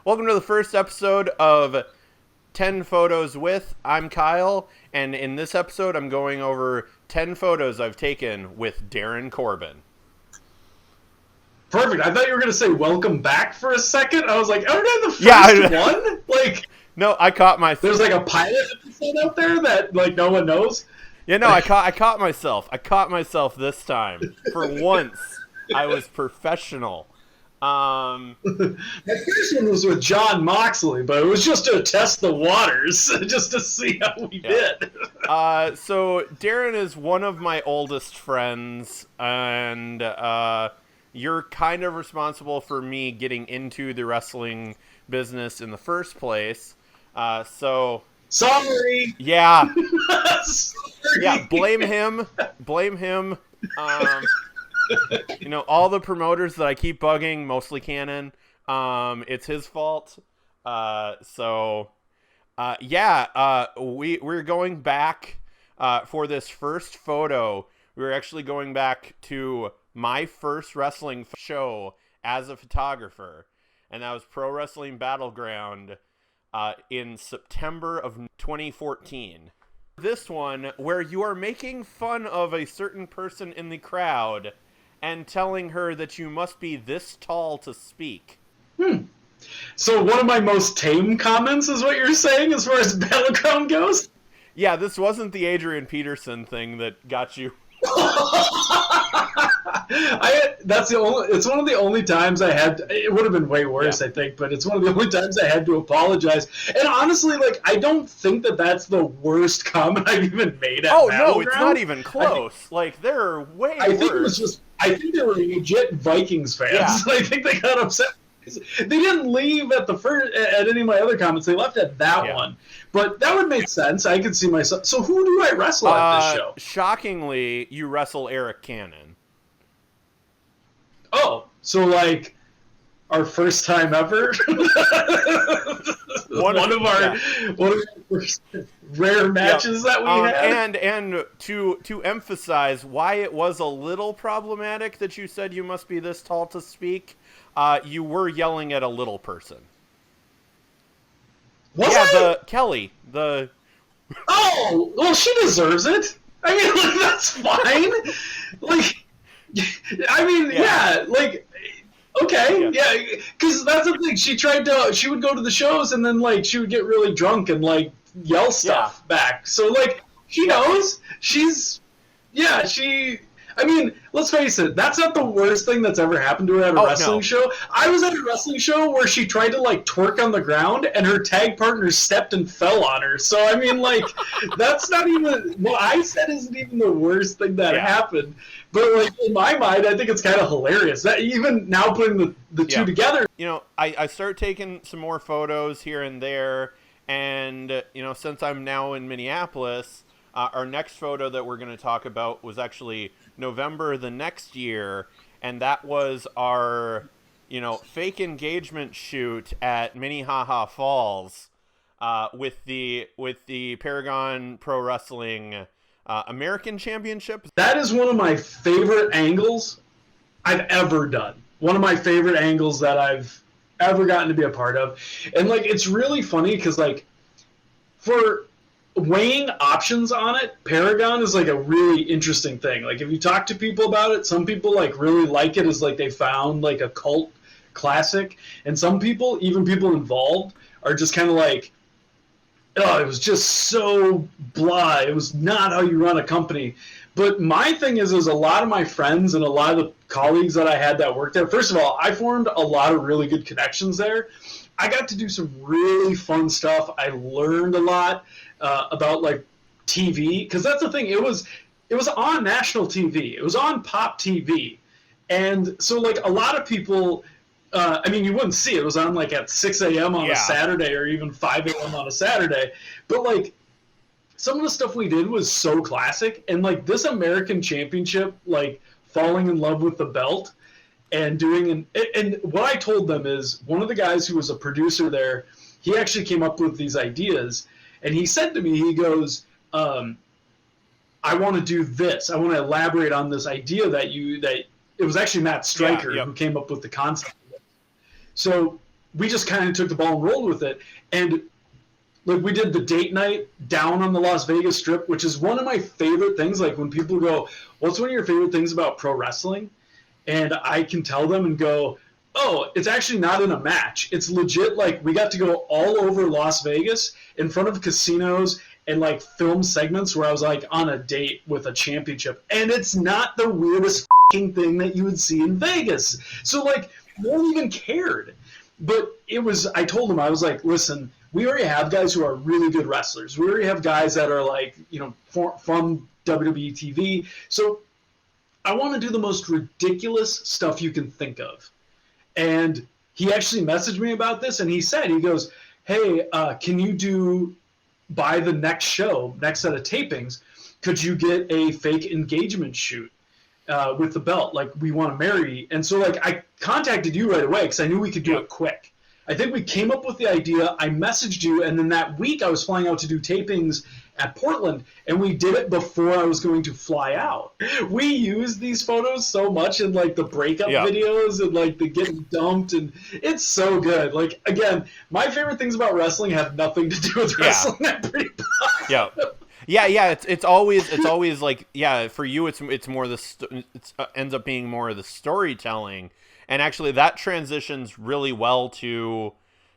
Welcome to the first episode of 10 Photos With. I'm Kyle, and in this episode I'm going over 10 photos I've taken with Darin Corbin. Perfect. I thought you were going to say welcome back for a second. I was like, oh, no, the first one? Like, no, I caught myself. There's like a pilot episode out there that like no one knows? Yeah, no, I caught myself. I caught myself this time. For once, I was professional. My first one was with John Moxley, but it was just to test the waters, just to see how we did. So Darin is one of my oldest friends, and you're kind of responsible for me getting into the wrestling business in the first place. Sorry. Yeah. Sorry. Yeah, blame him. You know, all the promoters that I keep bugging, mostly Canon, it's his fault. We're going back for this first photo. We're actually going back to my first wrestling show as a photographer, and that was Pro Wrestling Battleground in September of 2014. This one, where you are making fun of a certain person in the crowd and telling her that you must be this tall to speak. So one of my most tame comments is what you're saying as far as Battleground goes? Yeah, this wasn't the Adrian Peterson thing that got you. It's one of the only times I had. It would have been way worse, I think, but it's one of the only times I had to apologize. And honestly, like, I don't think that that's the worst comment I've even made at Battleground. No, it's not even close. There are way worse. I think they were legit Vikings fans. Yeah. I think they got upset. They didn't leave at any of my other comments. They left at that one. But that would make sense. I could see myself. So who do I wrestle at this show? Shockingly, you wrestle Arik Cannon. Oh, so like our first time ever? one of our first rare matches that we had. And to emphasize why it was a little problematic that you said you must be this tall to speak, you were yelling at a little person. Kelly. Oh, well, she deserves it. I mean, like, that's fine. Okay, because that's the thing. She would go to the shows and then, like, she would get really drunk and, like, yell stuff back. So, like, she knows. I mean, let's face it, that's not the worst thing that's ever happened to her at a wrestling show. I was at a wrestling show where she tried to, like, twerk on the ground, and her tag partner stepped and fell on her. So, I mean, like, that's not even... What I said isn't even the worst thing that happened. But, like, in my mind, I think it's kind of hilarious. That even now putting the two together... You know, I start taking some more photos here and there, and, you know, since I'm now in Minneapolis... our next photo that we're going to talk about was actually November the next year, and that was our, you know, fake engagement shoot at Minnehaha Falls with the Paragon Pro Wrestling American Championship. That is one of my favorite angles I've ever done. One of my favorite angles that I've ever gotten to be a part of. And, like, it's really funny because, like, for weighing options on it, Paragon is like a really interesting thing. Like, if you talk to people about it, some people like really like it as like they found like a cult classic, and some people, even people involved, are just kind of like, oh, it was just so blah. It was not how you run a company. But my thing is a lot of my friends and a lot of the colleagues that I had that worked there, first of all, I formed a lot of really good connections there. I got to do some really fun stuff. I learned a lot about like TV, because that's the thing. It was on national TV. It was on Pop TV, and so like a lot of people. I mean, you wouldn't see it. It was on like at 6 a.m. on a Saturday, or even 5 a.m. on a Saturday. But like some of the stuff we did was so classic, and like this American Championship, like falling in love with the belt. And and what I told them is, one of the guys who was a producer there, he actually came up with these ideas, and he said to me, he goes, I want to do this. I want to elaborate on this idea that it was actually Matt Stryker who came up with the concept. So we just kind of took the ball and rolled with it. And like we did the date night down on the Las Vegas Strip, which is one of my favorite things. Like when people go, what's one of your favorite things about pro wrestling? And I can tell them and go, oh, it's actually not in a match. It's legit. Like we got to go all over Las Vegas in front of casinos and like film segments where I was like on a date with a championship. And it's not the weirdest thing that you would see in Vegas. So like no one even cared. But it was, I told them, I was like, listen, we already have guys who are really good wrestlers. We already have guys that are like, you know, from WWE TV. So I want to do the most ridiculous stuff you can think of. And he actually messaged me about this, and he said, he goes, hey, can you do, by the next show, next set of tapings, could you get a fake engagement shoot with the belt? Like, we want to marry. And so, like, I contacted you right away because I knew we could do it quick. I think we came up with the idea. I messaged you, and then that week I was flying out to do tapings at Portland, and we did it before I was going to fly out. We used these photos so much in like the breakup videos and like the getting dumped, and it's so good. Like, again, my favorite things about wrestling have nothing to do with wrestling. I'm pretty proud. Yeah. It's always like, for you it's more ends up being more of the storytelling. And actually that transitions really well to,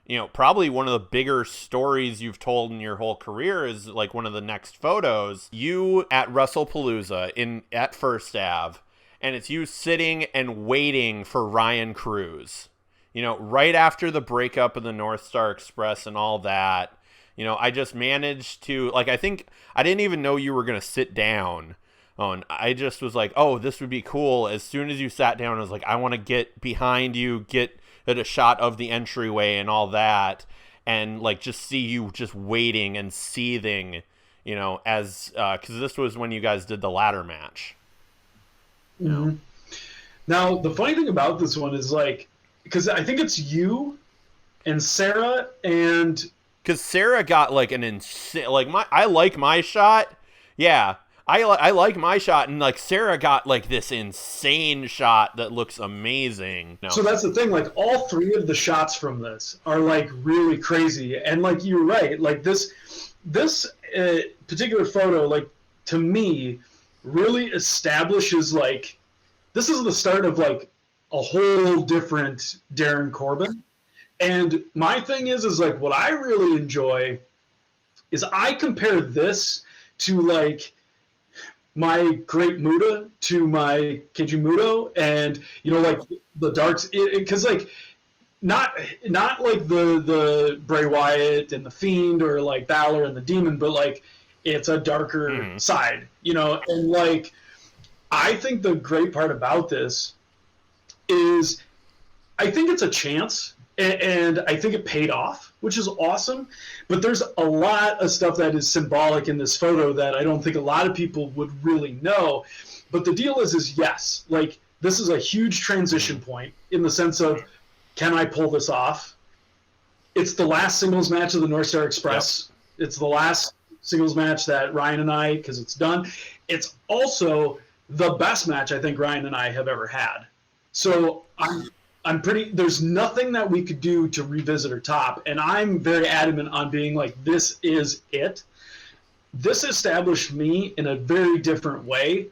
you know, probably one of the bigger stories you've told in your whole career is like one of the next photos. You at Wrestlepalooza at First Ave, and it's you sitting and waiting for Ryan Cruz. You know, right after the breakup of the North Star Express and all that. You know, I just managed to, like, I think I didn't even know you were going to sit down. And I just was like, oh, this would be cool. As soon as you sat down, I was like, I want to get behind you, get at a shot of the entryway and all that, and like just see you just waiting and seething, you know, as because this was when you guys did the ladder match. You know? Now, the funny thing about this one is like, because I think it's you and Sarah and... Because Sarah got like an insane, like I like my shot. Yeah. I like my shot, and like Sarah got like this insane shot that looks amazing. No. So that's the thing, like all three of the shots from this are like really crazy, and like you're right, like this particular photo, like to me, really establishes like this is the start of like a whole different Darin Corbin. And my thing is like what I really enjoy is I compare this to like my Great Muta to my Keiji Muto, and you know, like the darks, because like not like the Bray Wyatt and the Fiend or like Balor and the Demon, but like it's a darker side, you know. And like I think the great part about this is I think it's a chance, and I think it paid off, which is awesome. But there's a lot of stuff that is symbolic in this photo that I don't think a lot of people would really know. But the deal is yes, like this is a huge transition point in the sense of, can I pull this off? It's the last singles match of the North Star Express. Yep. It's the last singles match that Ryan and I, because it's done. It's also the best match I think Ryan and I have ever had. So I'm pretty, there's nothing that we could do to revisit or top, and I'm very adamant on being like, this is it. This established me in a very different way,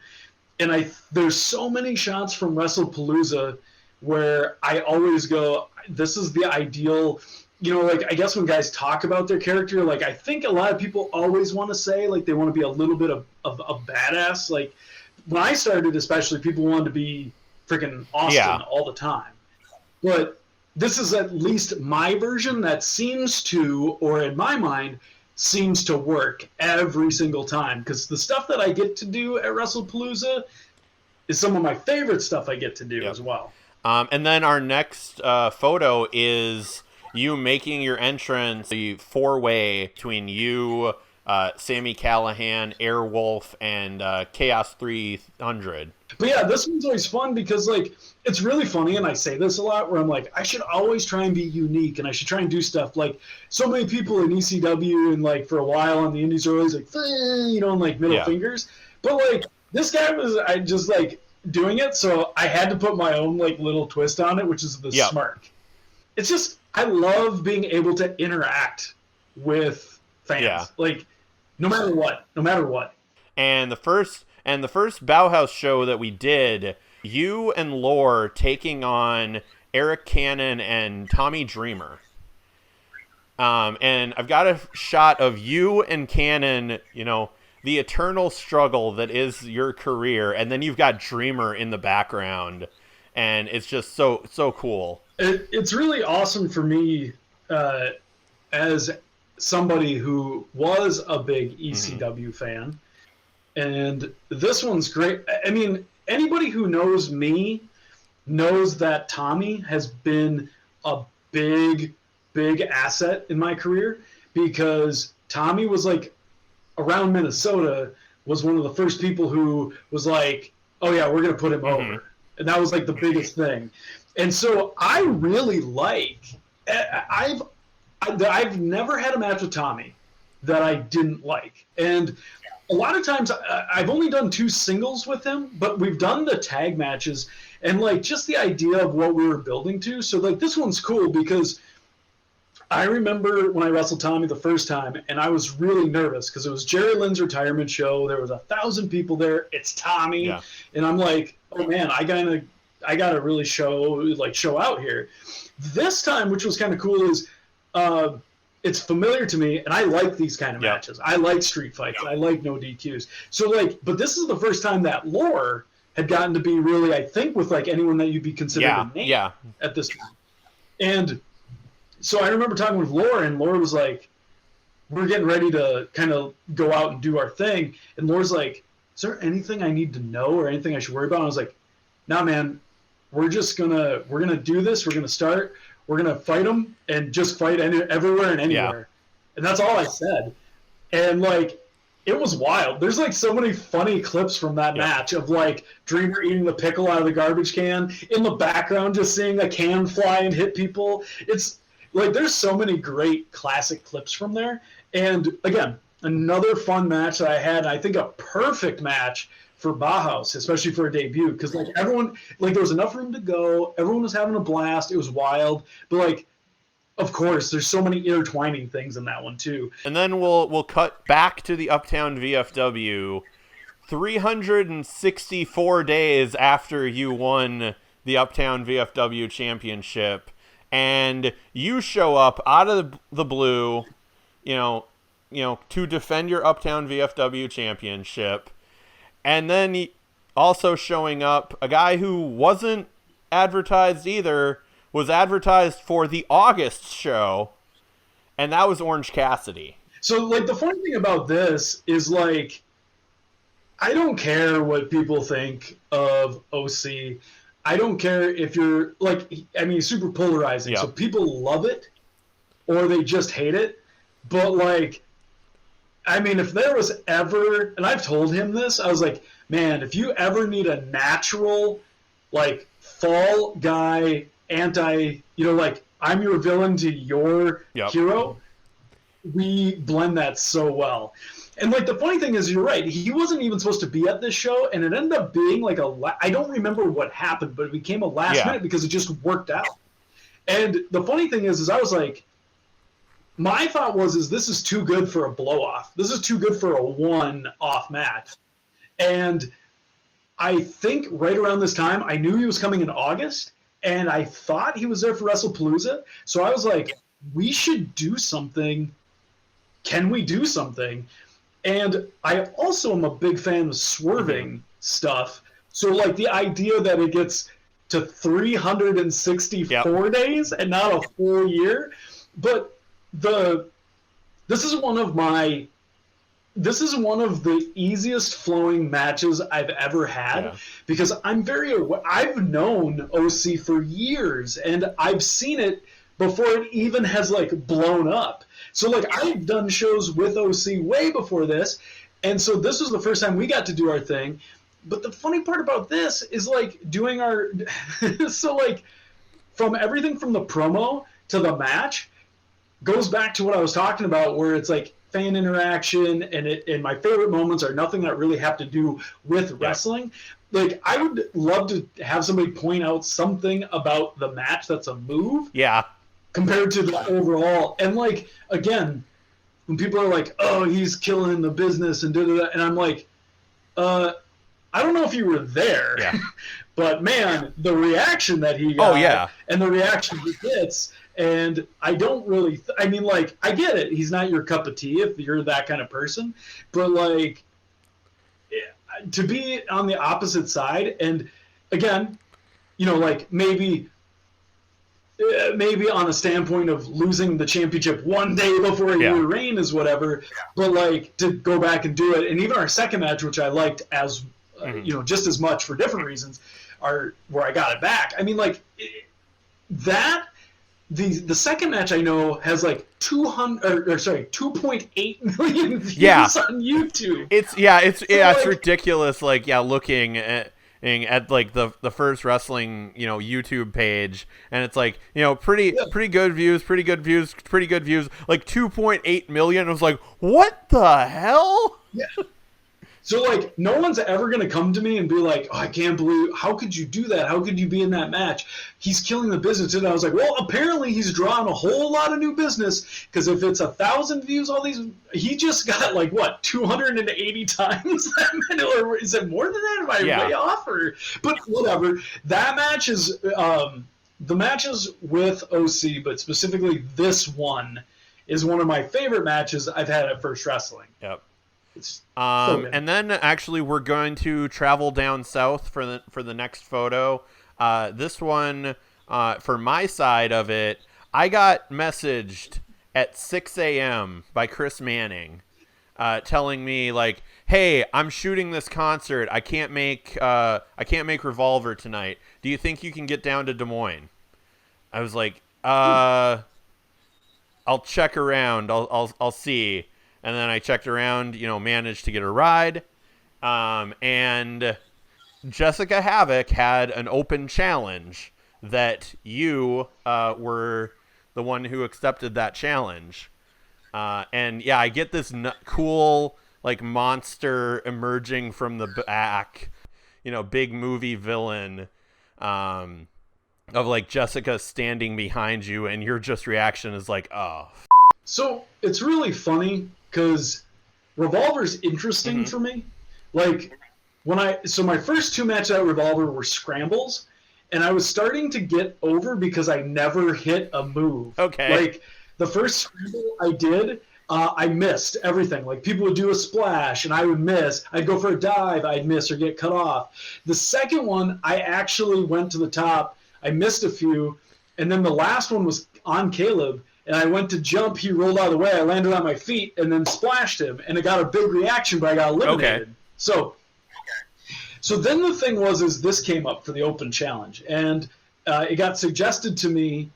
and there's so many shots from Wrestlepalooza where I always go, this is the ideal, you know, like I guess when guys talk about their character, like I think a lot of people always want to say like they want to be a little bit of a badass. Like when I started especially, people wanted to be freaking Austin all the time. But this is at least my version that seems to, or in my mind, seems to work every single time. Because the stuff that I get to do at Wrestlepalooza is some of my favorite stuff I get to do as well. And then our next photo is you making your entrance, the four-way between you, Sami Callihan, Airwolf, and Chaos 300. But yeah, this one's always fun because like it's really funny, and I say this a lot where I'm like, I should always try and be unique, and I should try and do stuff like so many people in ECW and like for a while on the indies are always like, you know, and like middle fingers. But like this guy I just like doing it, so I had to put my own like little twist on it, which is the smirk. it's just, I love being able to interact with fans. Yeah. Like, no matter what. And the first Bauhaus show that we did, you and Lore taking on Arik Cannon and Tommy Dreamer. And I've got a shot of you and Cannon, you know, the eternal struggle that is your career, and then you've got Dreamer in the background, and it's just so cool. It's really awesome for me as somebody who was a big ECW fan, and this one's great. I mean, anybody who knows me knows that Tommy has been a big asset in my career, because Tommy was like, around Minnesota, was one of the first people who was like, oh yeah, we're going to put him over. And that was like the biggest thing. And so I really I've never had a match with Tommy that I didn't like. And a lot of times I've only done 2 singles with him, but we've done the tag matches, and like just the idea of what we were building to. So like this one's cool because I remember when I wrestled Tommy the first time, and I was really nervous because it was Jerry Lynn's retirement show. There was 1,000 people there. It's Tommy, yeah. And I'm like, oh man, I gotta really show out here. This time, which was kind of cool, is it's familiar to me, and I like these kind of matches. I like street fights. I like no DQs. So like, but this is the first time that Lore had gotten to be really, I think, with like anyone that you'd be considered a name at this time, and. So I remember talking with Laura, and Laura was like, we're getting ready to kind of go out and do our thing. And Laura's like, is there anything I need to know or anything I should worry about? And I was like, nah, man, we're going to do this. We're going to start. We're going to fight them and just fight everywhere and anywhere. Yeah. And that's all I said. And like, it was wild. There's like so many funny clips from that match of like Dreamer eating the pickle out of the garbage can, in the background just seeing a can fly and hit people. It's, like, there's so many great classic clips from there. And, again, another fun match that I had, and I think a perfect match for Bauhaus, especially for a debut, because, like, everyone, like, there was enough room to go. Everyone was having a blast. It was wild. But, like, of course, there's so many intertwining things in that one, too. And then we'll cut back to the Uptown VFW 364 days after you won the Uptown VFW championship. And you show up out of the blue, you know, to defend your Uptown VFW championship. And then also showing up, a guy who wasn't advertised either, was advertised for the August show, and that was Orange Cassidy. So, like, the funny thing about this is, like, I don't care what people think of OC. I don't care if you're, like, I mean, super polarizing. Yep. So people love it or they just hate it. But, like, I mean, if there was ever, and I've told him this, I was like, man, if you ever need a natural, like, fall guy, like, I'm your villain to your hero, we blend that so well. And, like, the funny thing is, you're right. He wasn't even supposed to be at this show, and it ended up being, like, I don't remember what happened, but it became a last minute because it just worked out. And the funny thing is I was like, my thought was this is too good for a blow-off. This is too good for a one-off match. And I think right around this time, I knew he was coming in August, and I thought he was there for Wrestlepalooza. So I was like, we should do something. Can we do something? And I also am a big fan of swerving stuff. So, like, the idea that it gets to 364 days and not a full year. But this is one of the easiest flowing matches I've ever had because I've known OC for years, and I've seen it before it even has, like, blown up. So, like, I've done shows with OC way before this, and so this was the first time we got to do our thing. But the funny part about this is, like, doing our – so, like, from everything from the promo to the match goes back to what I was talking about, where it's, like, fan interaction, and my favorite moments are nothing that really have to do with wrestling. Like, I would love to have somebody point out something about the match that's a move. Yeah. compared to the overall. And like, again, when people are like, oh, he's killing the business and da-da-da, and I'm like, I don't know if you were there, but man, the reaction that he got and the reaction he gets, and I don't really, I mean, like, I get it. He's not your cup of tea if you're that kind of person, but like, to be on the opposite side, and again, you know, like maybe on a standpoint of losing the championship one day before your reign is whatever, but like to go back and do it, and even our second match, which I liked as you know, just as much for different reasons, are where I got it back. I mean, like that. The second match I know has like 2.8 million views on YouTube. It's ridiculous. Like looking at like the First Wrestling, you know, YouTube page, and it's like, you know, pretty good views, like 2.8 million. I was like, what the hell? Yeah. So, like, no one's ever going to come to me and be like, oh, I can't believe, how could you do that? How could you be in that match? He's killing the business. And I was like, well, apparently he's drawing a whole lot of new business, because if it's 1,000 views, all these, he just got, like, what, 280 times that? Or is it more than that? Am I way off? But whatever. That match is, the matches with OC, but specifically this one, is one of my favorite matches I've had at First Wrestling. Yep. And then actually we're going to travel down south for the next photo. This one, for my side of it, I got messaged at 6 a.m. by Chris Manning, telling me like, hey, I'm shooting this concert. I can't make Revolver tonight. Do you think you can get down to Des Moines? I was like, I'll check around. I'll see. And then I checked around, you know, managed to get a ride. And Jessika Havok had an open challenge that you were the one who accepted that challenge. And yeah, I get this cool, like, monster emerging from the back, you know, big movie villain, of like Jessika standing behind you, and your just reaction is like, oh. So it's really funny, because Revolver's interesting for me. Like, so my first two matches at Revolver were scrambles, and I was starting to get over because I never hit a move. Okay. Like, the first scramble I did, I missed everything. Like, people would do a splash, and I would miss. I'd go for a dive, I'd miss or get cut off. The second one, I actually went to the top. I missed a few, and then the last one was on Caleb, and I went to jump, he rolled out of the way, I landed on my feet, and then splashed him, and it got a big reaction, but I got eliminated. Okay. So then the thing is this came up for the open challenge, and it got suggested to me.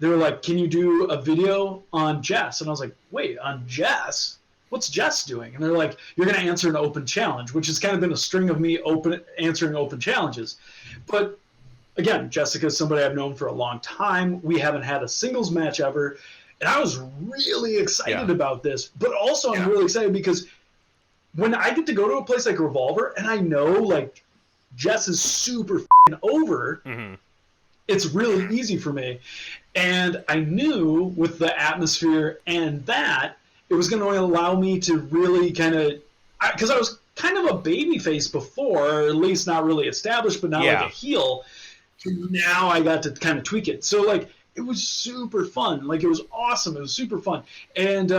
They were like, can you do a video on Jess? And I was like, wait, on Jess? What's Jess doing? And they're like, you're going to answer an open challenge, which has kind of been a string of me answering open challenges. But again, Jessika is somebody I've known for a long time. We haven't had a singles match ever. And I was really excited about this. But also I'm really excited because when I get to go to a place like Revolver and I know, like, Jess is super over, it's really easy for me. And I knew with the atmosphere and that, it was going to allow me to really kind of – because I was kind of a baby face before, or at least not really established, but not like a heel. Now I got to kind of tweak it. So, like, it was super fun. Like, it was awesome. It was super fun. And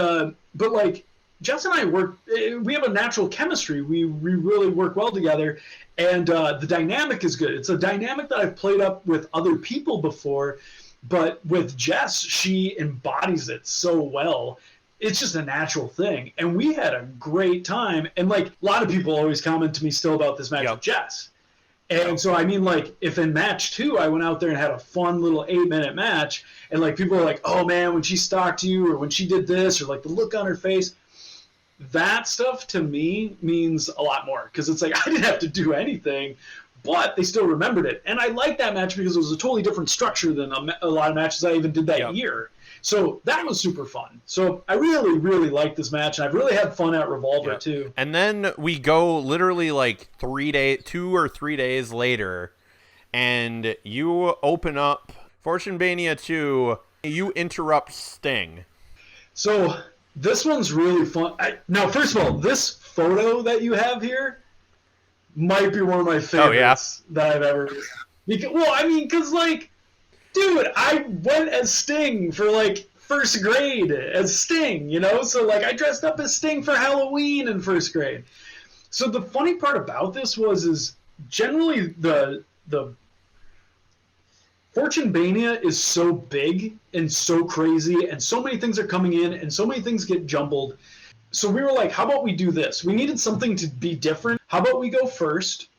but, like, Jess and I we have a natural chemistry. We really work well together. And the dynamic is good. It's a dynamic that I've played up with other people before. But with Jess, she embodies it so well. It's just a natural thing. And we had a great time. And, like, a lot of people always comment to me still about this match with Jess. And so, I mean, like, if in match 2 I went out there and had a fun little 8-minute match, and, like, people are like, oh, man, when she stalked you, or when she did this, or, like, the look on her face, that stuff to me means a lot more. Because it's like, I didn't have to do anything, but they still remembered it. And I liked that match because it was a totally different structure than a lot of matches I even did that year. So that was super fun. So I really, really liked this match, and I've really had fun at Revolver too. And then we go literally like 2 or 3 days later, and you open up Fortune Mania 2 You interrupt Sting. So this one's really fun. Now, first of all, this photo that you have here might be one of my favorites that I've ever. Because like, dude, I went as Sting for like first grade as Sting, you know. So like, I dressed up as Sting for Halloween in first grade. So the funny part about this is generally the Fortune Mania is so big and so crazy, and so many things are coming in, and so many things get jumbled. So we were like, how about we do this? We needed something to be different. How about we go first?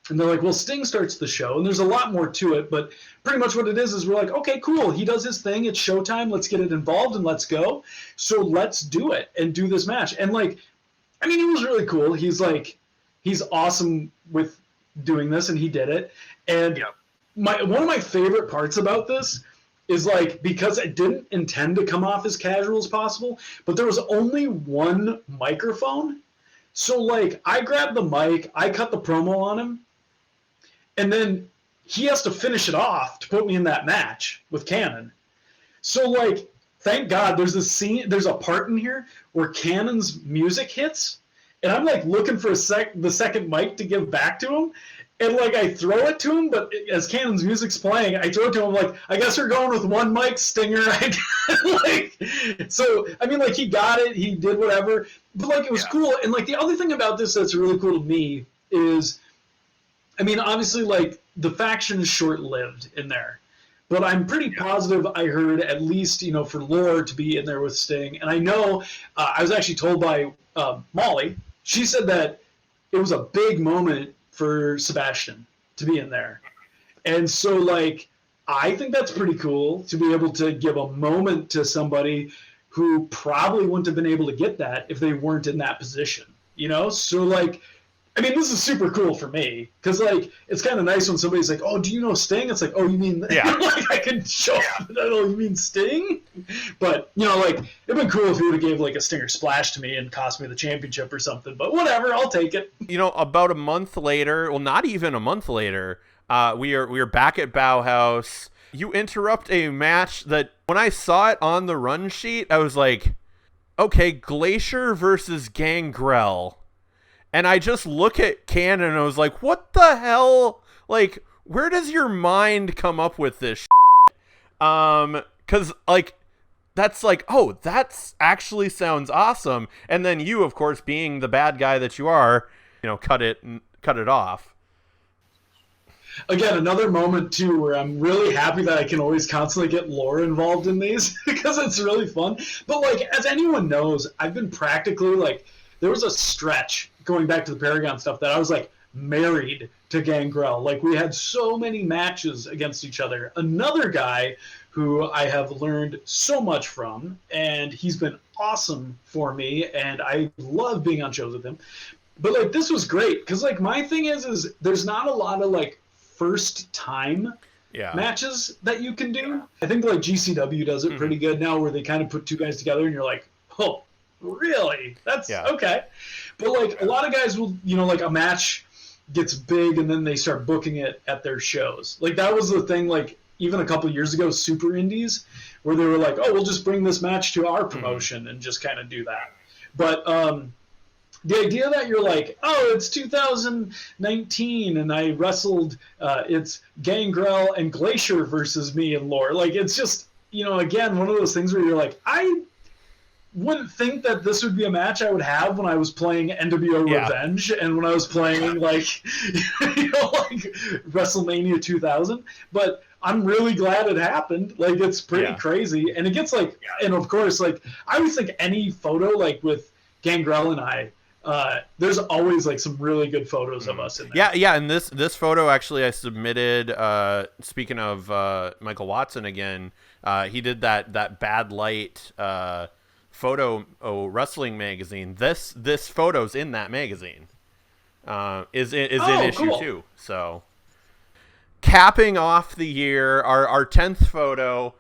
And they're like, well, Sting starts the show, and there's a lot more to it, but pretty much what it is we're like, okay, cool. He does his thing. It's showtime. Let's get it involved, and let's go. So let's do it and do this match. And, like, I mean, he was really cool. He's awesome with doing this, and he did it. And one of my favorite parts about this is, like, because I didn't intend to come off as casual as possible, but there was only one microphone. So, like, I grabbed the mic, I cut the promo on him, and then he has to finish it off to put me in that match with Cannon. So, like, thank God there's a part in here where Cannon's music hits, and I'm, like, looking for the second mic to give back to him. And, like, I throw it to him, but as Cannon's music's playing, I throw it to him, like, I guess we're going with one mic, Stinger. So, I mean, like, he got it. He did whatever. But, like, it was cool. And, like, the other thing about this that's really cool to me is, I mean, obviously, like, the faction is short-lived in there. But I'm pretty positive I heard at least, you know, for Lore to be in there with Sting. And I know I was actually told by Molly, she said that it was a big moment for Sebastian to be in there. And so, like, I think that's pretty cool to be able to give a moment to somebody who probably wouldn't have been able to get that if they weren't in that position, you know? So, like, I mean, this is super cool for me because, like, it's kind of nice when somebody's like, oh, do you know Sting? It's like, oh, you mean, like, I can show up. Oh, you mean Sting? But, you know, like, it'd been cool if he would have gave, like, a Stinger Splash to me and cost me the championship or something. But whatever, I'll take it. You know, about a month later, well, not even a month later, we are back at Bauhaus. You interrupt a match that, when I saw it on the run sheet, I was like, okay, Glacier versus Gangrel. And I just look at Cannon and I was like, what the hell? Like, where does your mind come up with this shit? 'Cause, like, that's like, oh, that's actually sounds awesome. And then you, of course, being the bad guy that you are, you know, cut it off. Again, another moment, too, where I'm really happy that I can always constantly get Lore involved in these because it's really fun. But, like, as anyone knows, I've been practically, like, there was a stretch going back to the Paragon stuff that I was, like, married to Gangrel. Like, we had so many matches against each other. Another guy who I have learned so much from, and he's been awesome for me, and I love being on shows with him. But, like, this was great because, like, my thing is there's not a lot of, like, first time matches that you can do. I think, like, GCW does it pretty good now where they kind of put two guys together and you're like, oh, really? That's okay. But, like, a lot of guys will, you know, like, a match gets big and then they start booking it at their shows. Like, that was the thing, like, even a couple of years ago, Super Indies, where they were like, oh, we'll just bring this match to our promotion and just kind of do that. But the idea that you're like, oh, it's 2019 and I wrestled, it's Gangrel and Glacier versus me and Lore. Like, it's just, you know, again, one of those things where you're like, I wouldn't think that this would be a match I would have when I was playing NWO Revenge and when I was playing, like, you know, like WrestleMania 2000. But I'm really glad it happened. Like, it's pretty crazy. And it gets, like, and of course, like, I always think any photo, like, with Gangrel and I, there's always, like, some really good photos of us in there. Yeah, and this photo, actually, I submitted, speaking of Michael Watson again, he did that Bad Light photo wrestling magazine. This photo's in that magazine. Is in issue 2. So, capping off the year, our 10th photo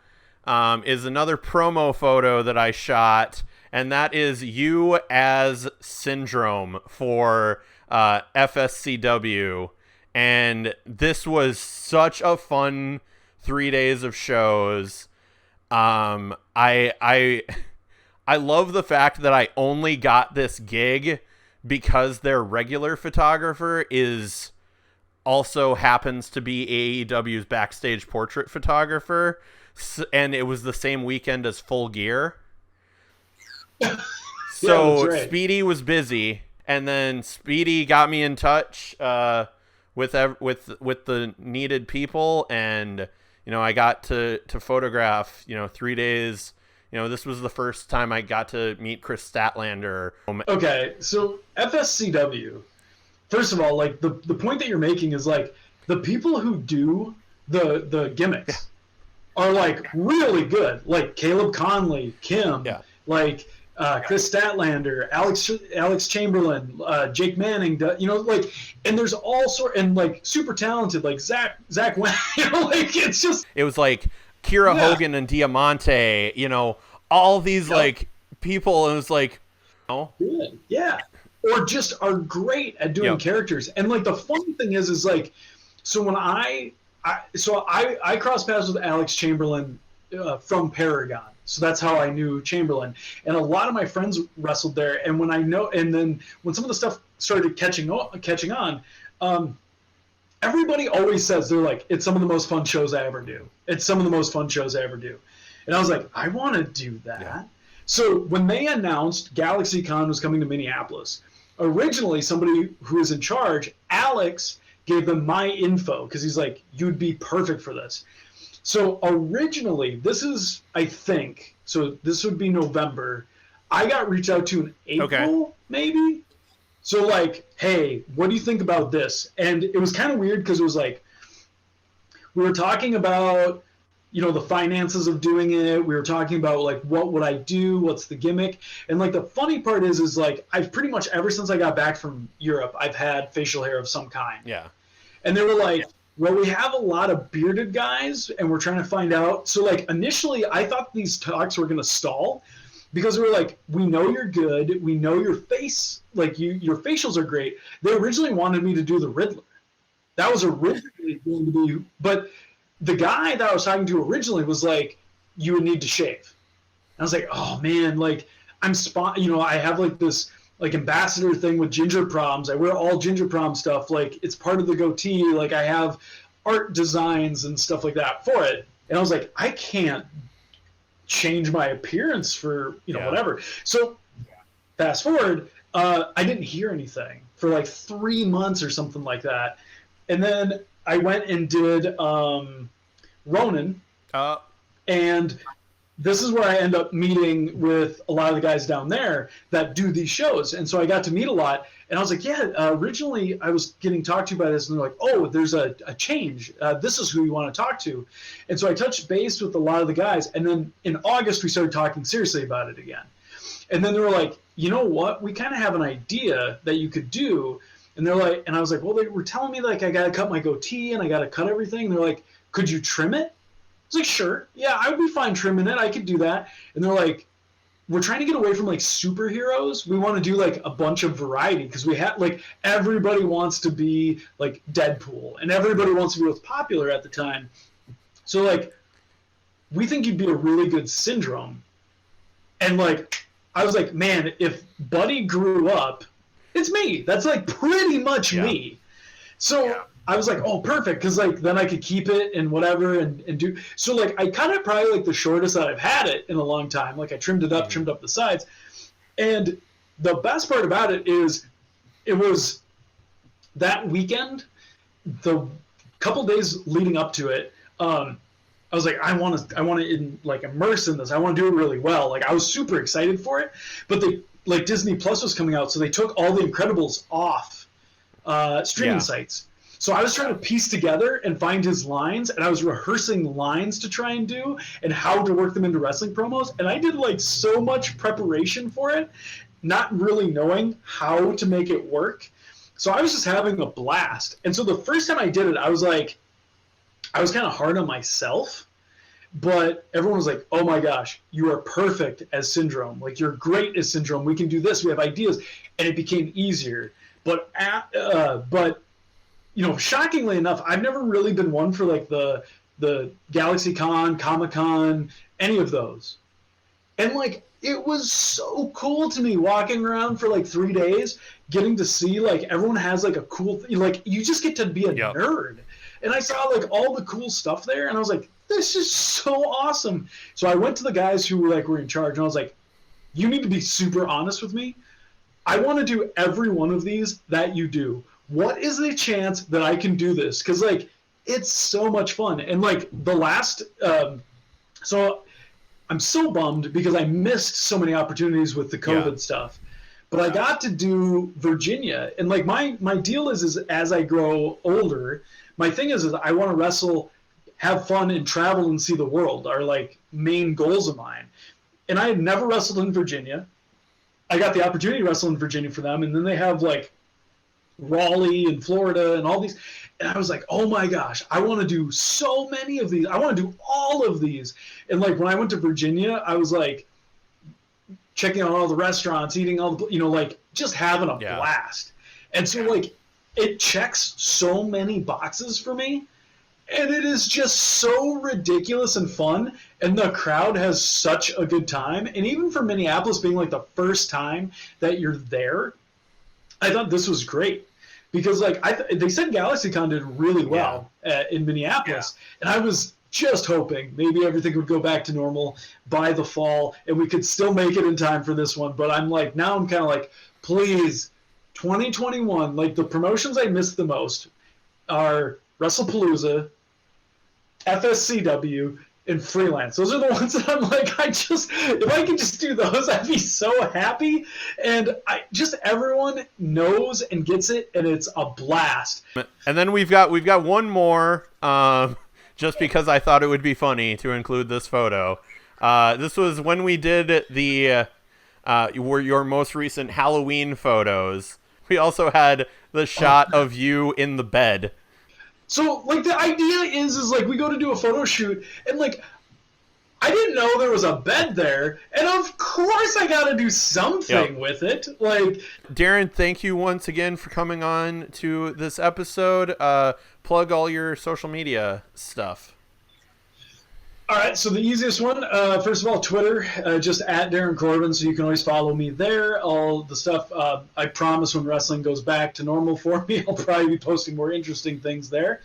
is another promo photo that I shot, and that is you as Syndrome for FSCW. And this was such a fun 3 days of shows. I love the fact that I only got this gig because their regular photographer is also happens to be AEW's backstage portrait photographer, and it was the same weekend as Full Gear. So right. Speedy was busy, and then Speedy got me in touch with the needed people, and I got to photograph 3 days. This was the first time I got to meet Chris Statlander. Okay, so FSCW, first of all, like the point that you're making is like the people who do the gimmicks are like really good. Like Caleb Conley, Kim, like Chris Statlander, Alex Chamberlain, Jake Manning, and there's all sort, and like super talented like Zach Wang, like it's just, it was like Kira Hogan and Diamante, all these like people, and it was like, good. Yeah, or just are great at doing characters. And like the funny thing is like, so when I crossed paths with Alex Chamberlain from Paragon. So that's how I knew Chamberlain. And a lot of my friends wrestled there. And then when some of the stuff started catching on, everybody always says, they're like, it's some of the most fun shows I ever do. It's some of the most fun shows I ever do. And I was like, I want to do that. Yeah. So when they announced GalaxyCon was coming to Minneapolis, originally somebody who was in charge, Alex, gave them my info because he's like, you'd be perfect for this. So originally, this is, I think, so this would be November. I got reached out to in April, maybe. So like, hey, what do you think about this? And it was kind of weird because it was like, we were talking about, the finances of doing it. We were talking about like, what would I do? What's the gimmick? And like, the funny part is like, I've pretty much ever since I got back from Europe, I've had facial hair of some kind. Yeah. And they were like, well, we have a lot of bearded guys, and we're trying to find out. So, like, initially, I thought these talks were going to stall because we were like, we know you're good. We know your face. Like, your facials are great. They originally wanted me to do the Riddler. That was originally going to be – but the guy that I was talking to originally was like, you would need to shave. And I was like, oh, man, like, I have, like, this – like ambassador thing with ginger proms. I wear all ginger prom stuff. Like it's part of the goatee. Like I have art designs and stuff like that for it. And I was like, I can't change my appearance for, whatever. So fast forward, I didn't hear anything for like 3 months or something like that. And then I went and did Ronin. And this is where I end up meeting with a lot of the guys down there that do these shows. And so I got to meet a lot. And I was like, originally I was getting talked to by this. And they're like, oh, there's a change. This is who you want to talk to. And so I touched base with a lot of the guys. And then in August, we started talking seriously about it again. And then they were like, you know what? We kind of have an idea that you could do. And they're like, and I was like, well, they were telling me like I got to cut my goatee and I got to cut everything. And they're like, could you trim it? I was like, sure. Yeah, I would be fine trimming it. I could do that. And they're like, we're trying to get away from like superheroes. We want to do like a bunch of variety because we have like everybody wants to be like Deadpool and everybody wants to be what's popular at the time. So like, we think you'd be a really good Syndrome. And like, I was like, man, if Buddy grew up, it's me. That's like pretty much me. So I was like, oh, perfect, because like then I could keep it and whatever and do. So like I kind of probably like the shortest that I've had it in a long time. Like I trimmed it up, trimmed up the sides, and the best part about it is it was that weekend, the couple days leading up to it. I was like, I want to like immerse in this. I want to do it really well. Like I was super excited for it, but like Disney Plus was coming out, so they took all the Incredibles off streaming sites. So I was trying to piece together and find his lines, and I was rehearsing lines to try and do and how to work them into wrestling promos. And I did like so much preparation for it, not really knowing how to make it work. So I was just having a blast. And so the first time I did it, I was kind of hard on myself, but everyone was like, oh my gosh, you are perfect as Syndrome. Like you're great as Syndrome. We can do this. We have ideas. And it became easier. But shockingly enough, I've never really been one for like the the GalaxyCon, Comic-Con, any of those. And like, it was so cool to me walking around for like 3 days, getting to see like everyone has like a cool, like you just get to be a nerd. And I saw like all the cool stuff there, and I was like, this is so awesome. So I went to the guys who were in charge, and I was like, you need to be super honest with me. I want to do every one of these that you do. What is the chance that I can do this? Because like, it's so much fun. And like the last, so I'm so bummed because I missed so many opportunities with the COVID stuff. But I got to do Virginia, and like my deal is as I grow older, my thing is I want to wrestle, have fun, and travel and see the world are like main goals of mine. And I had never wrestled in Virginia. I got the opportunity to wrestle in Virginia for them, and then they have like Raleigh and Florida and all these. And I was like, oh my gosh, I want to do so many of these. I want to do all of these. And like when I went to Virginia, I was like checking out all the restaurants, eating all the, like just having a blast. And so like it checks so many boxes for me. And it is just so ridiculous and fun. And the crowd has such a good time. And even for Minneapolis being like the first time that you're there, I thought this was great. Because like they said GalaxyCon did really well in Minneapolis. And I was just hoping maybe everything would go back to normal by the fall and we could still make it in time for this one. But I'm like, now I'm kind of like, please, 2021, like the promotions I missed the most are Wrestlepalooza, FSCW, and Freelance. Those are the ones that I'm like, if I could just do those, I'd be so happy. And everyone knows and gets it, and it's a blast. And then we've got one more, just because I thought it would be funny to include this photo. This was when we did your most recent Halloween photos. We also had the shot of you in the bed. So, like, the idea is like, we go to do a photo shoot, and, like, I didn't know there was a bed there, and of course I gotta do something with it. Like, Darin, thank you once again for coming on to this episode. Plug all your social media stuff. All right, so the easiest one, first of all, Twitter, just at Darin Corbin, so you can always follow me there. All the stuff, I promise when wrestling goes back to normal for me, I'll probably be posting more interesting things there.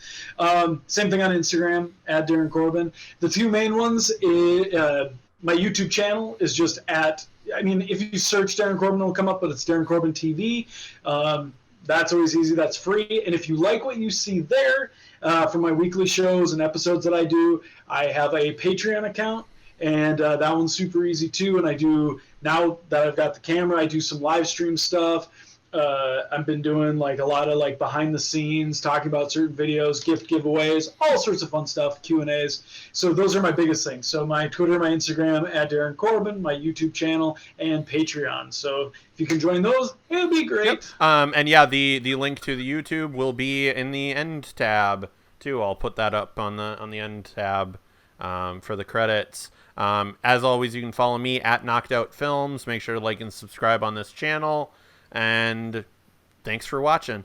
Same thing on Instagram, at Darin Corbin. The two main ones, my YouTube channel is just if you search Darin Corbin, it'll come up, but it's Darin Corbin TV. That's always easy. That's free. And if you like what you see there, for my weekly shows and episodes that I do, I have a Patreon account, and that one's super easy too. And I do, now that I've got the camera, I do some live stream stuff. I've been doing like a lot of like behind the scenes, talking about certain videos, gift giveaways, all sorts of fun stuff, Q&As. So those are my biggest things. So my Twitter, my Instagram, at Darin Corbin, my YouTube channel, and Patreon. So if you can join those, it would be great. Yep. And yeah, the link to the YouTube will be in the end tab too. I'll put that up on the end tab for the credits. As always, you can follow me at Knocked Out Films. Make sure to like and subscribe on this channel. And thanks for watching.